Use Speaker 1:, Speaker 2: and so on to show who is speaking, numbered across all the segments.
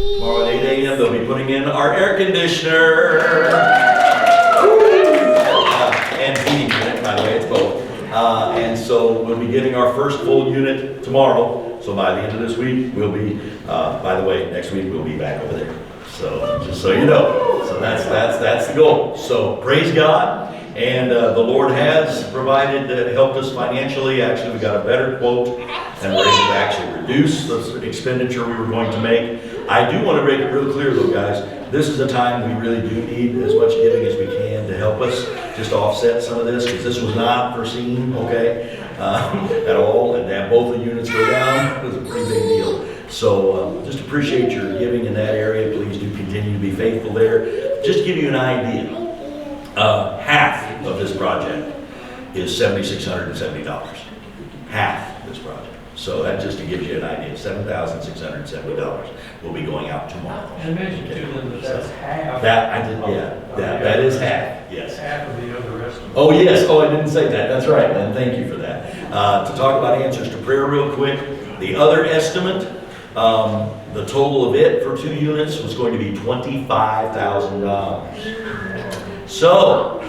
Speaker 1: Tomorrow at 8 a.m. they'll be putting in our air conditioner. And heating unit, by the way, it's both. And so we'll be getting our first full unit tomorrow. So by the end of this week, we'll be, by the way, next week we'll be back over there. So just so you know, so that's the goal. So praise God. And the Lord has provided, helped us financially. Actually, we got a better quote, and we're able to actually reduce the expenditure we were going to make. I do want to make it real clear, though, guys. This is a time we really do need as much giving as we can to help us just offset some of this, because this was not foreseen, okay, at all. And to have both the units go down was a pretty big deal. So just appreciate your giving in that area. Please do continue to be faithful there. Just to give you an idea, half of this project is $7,670. Half this project. So that just to give you an idea, $7,670 will be going out tomorrow.
Speaker 2: And mention too, that that's half.
Speaker 1: That is half, yes.
Speaker 2: Half of the other estimate.
Speaker 1: Oh, yes. Oh, I didn't say that. That's right, and thank you for that. To talk about answers to prayer real quick, the other estimate, the total of it for 2 units was going to be $25,000. So,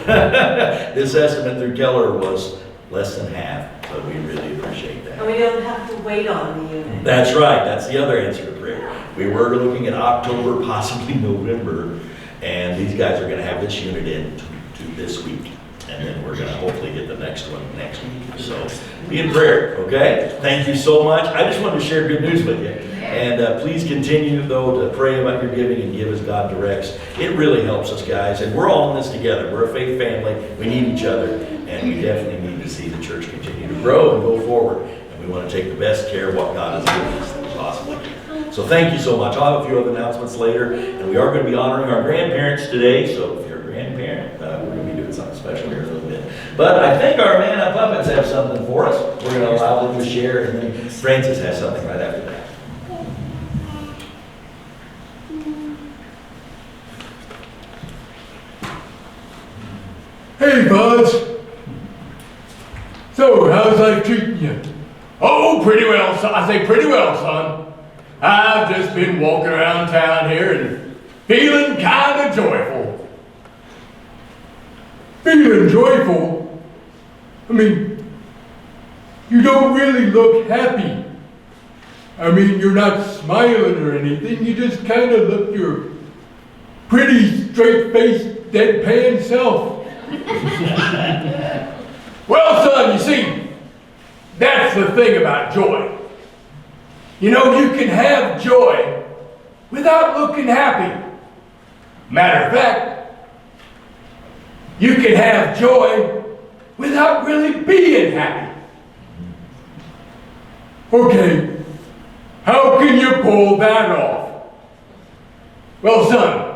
Speaker 1: this estimate through Keller was less than half, so we really appreciate that.
Speaker 3: And we don't have to wait on the unit.
Speaker 1: That's right, that's the other answer to prayer. We were looking at October, possibly November, and these guys are gonna have this unit in to this week. And then we're gonna hopefully get the next one next week. So, be in prayer, okay? Thank you so much. I just wanted to share good news with you. And please continue, though, to pray about your giving and give as God directs. It really helps us, guys. And we're all in this together. We're a faith family. We need each other. And we definitely need to see the church continue to grow and go forward. And we want to take the best care of what God has given us that we possibly can. So thank you so much. I'll have a few other announcements later. And we are going to be honoring our grandparents today. So if you're a grandparent, we're going to be doing something special here in a little bit. But I think our Manna puppets have something for us. We're going to allow them to share. And then Francis has something right after that.
Speaker 4: Hey, buds. So, how's life treating you? Oh, pretty well, son. I say pretty well, son. I've just been walking around town here and feeling kind of joyful. Feeling joyful? I mean, you don't really look happy. I mean, you're not smiling or anything. You just kind of look your pretty, straight-faced, deadpan self. Well, son, you see, that's the thing about joy. You know, you can have joy without looking happy. Matter of fact, you can have joy without really being happy. Okay, how can you pull that off? Well, son,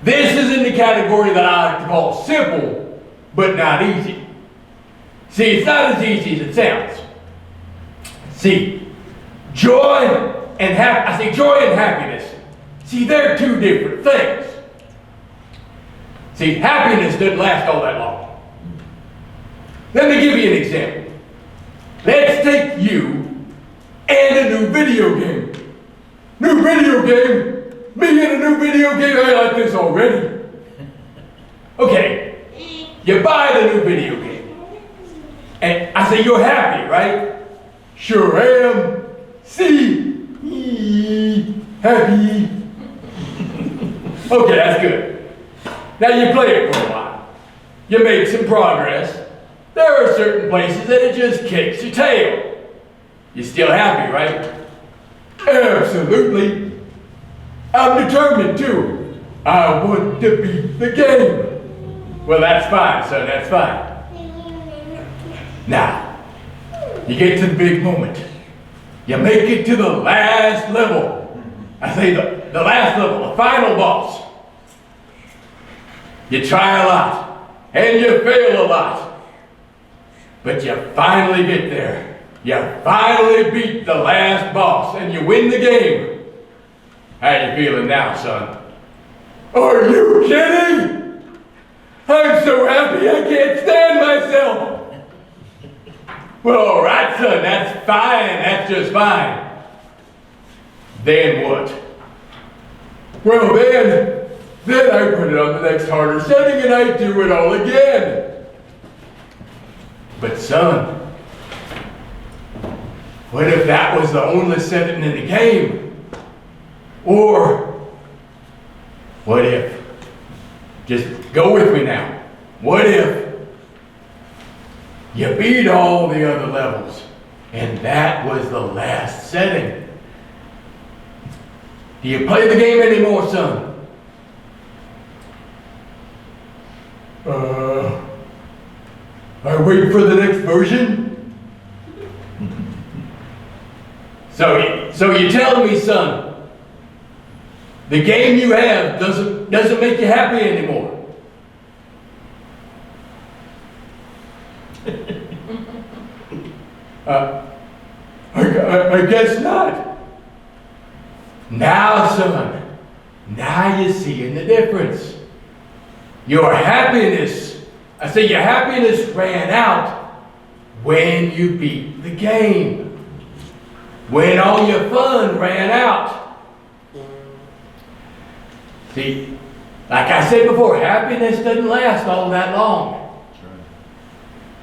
Speaker 4: this is in the category that I like to call simple, but not easy. See, it's not as easy as it sounds. See, joy and happiness. See, they're two different things. See, happiness doesn't last all that long. Let me give you an example. Let's take you and a new video game. New video game? Me and a new video game? I like this already. Okay, you buy the new video game. And I say you're happy, right? Sure am. See? Happy. Okay, that's good. Now you play it for a while. You make some progress. There are certain places that it just kicks your tail. You're still happy, right? Absolutely. I'm determined too. I want to beat the game. Well, that's fine, son, that's fine. Now, you get to the big moment. You make it to the last level. I say the last level, the final boss. You try a lot, and you fail a lot. But you finally get there. You finally beat the last boss, and you win the game. How you feeling now, son? Are you kidding? I'm so happy I can't stand myself. Well, all right, son, that's fine. That's just fine. Then what? Well, then I put it on the next harder setting and I do it all again. But son, what if that was the only setting in the game? Or what if, just go with me now, what if you beat all the other levels and that was the last setting? Do you play the game anymore, son? I wait for the next version? So you telling me, son, the game you have doesn't make you happy anymore? I guess not. Now, son, now you're seeing the difference. Your happiness, I say your happiness ran out when you beat the game. When all your fun ran out. See, like I said before, happiness doesn't last all that long.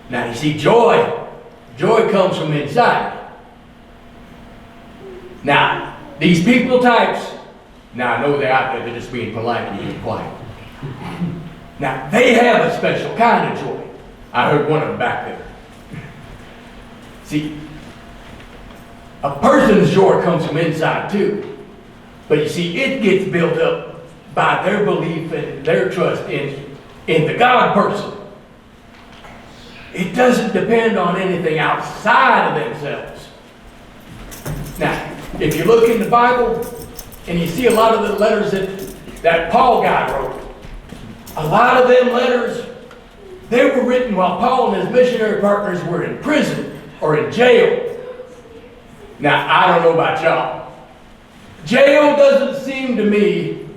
Speaker 4: Now you see, joy comes from inside. Now, these people types, now I know they're out there, they're just being polite and being quiet. Now, they have a special kind of joy. I heard one of them back there. See, a person's joy comes from inside too. But you see, it gets built up by their belief and their trust in the God person. It doesn't depend on anything outside of themselves. Now, if you look in the Bible and you see a lot of the letters that Paul guy wrote, a lot of them letters, they were written while Paul and his missionary partners were in prison or in jail. Now, I don't know about y'all. Jail doesn't seem to me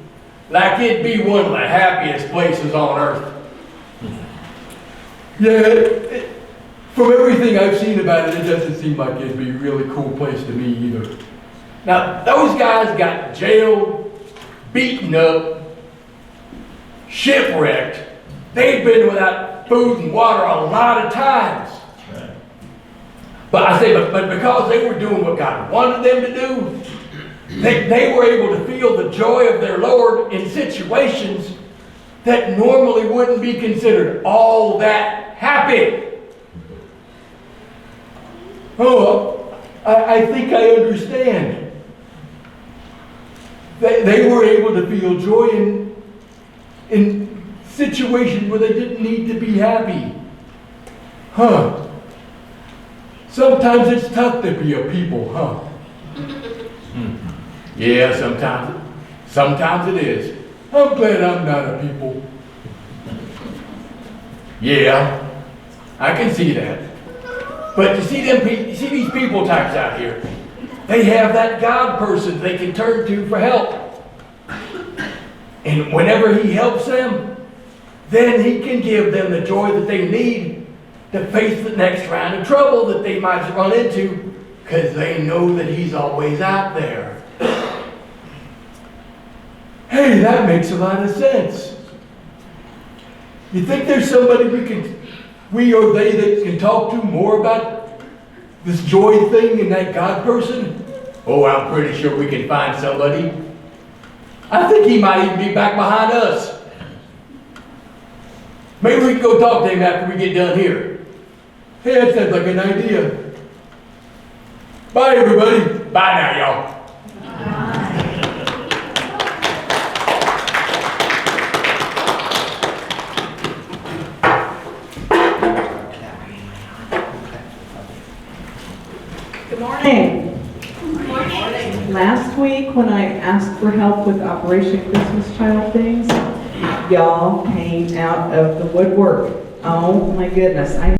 Speaker 4: like it'd be one of the happiest places on earth. Yeah, from everything I've seen about it, it doesn't seem like it'd be a really cool place to me either. Now, those guys got jailed, beaten up, shipwrecked. They'd been without food and water a lot of times. Right. But I say, but because they were doing what God wanted them to do, they were able to feel the joy of their Lord in situations that normally wouldn't be considered all that happy. Oh, I think I understand. They were able to feel joy in situations where they didn't need to be happy. Huh. Sometimes it's tough to be a people, huh? Yeah, sometimes it is. I'm glad I'm not a people. Yeah, I can see that. But you see these people types out here, they have that God person they can turn to for help. And whenever he helps them, then he can give them the joy that they need to face the next round of trouble that they might run into, because they know that he's always out there. Hey, that makes a lot of sense. You think there's somebody we or they that can talk to more about this joy thing and that God person? Oh, I'm pretty sure we can find somebody. I think he might even be back behind us. Maybe we can go talk to him after we get done here. Hey, that sounds like an idea. Bye, everybody. Bye now, y'all.
Speaker 5: Good morning. Last week, when I asked for help with Operation Christmas Child things, y'all came out of the woodwork. Oh my goodness.